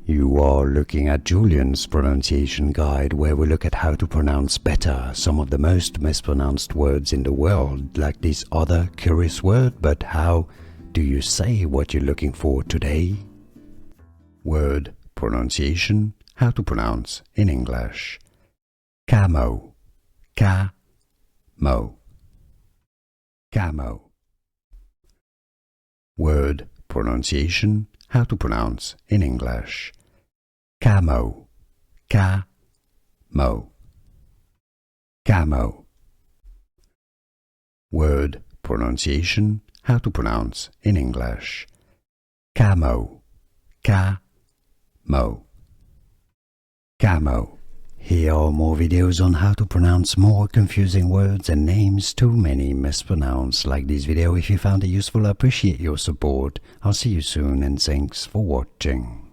You are looking at Julian's pronunciation guide, where we look at how to pronounce better some of the most mispronounced words in the world, like this other curious word. But how do you say what you're looking for today? Word pronunciation, how to pronounce in English. Camo, camo, camo. Word pronunciation, how to pronounce in English. Camo, camo, camo. Word pronunciation, how to pronounce in English. Camo, camo, camo. Here are more videos on how to pronounce more confusing words and names too many mispronounced. Like this video if you found it useful. I appreciate your support. I'll see you soon and thanks for watching.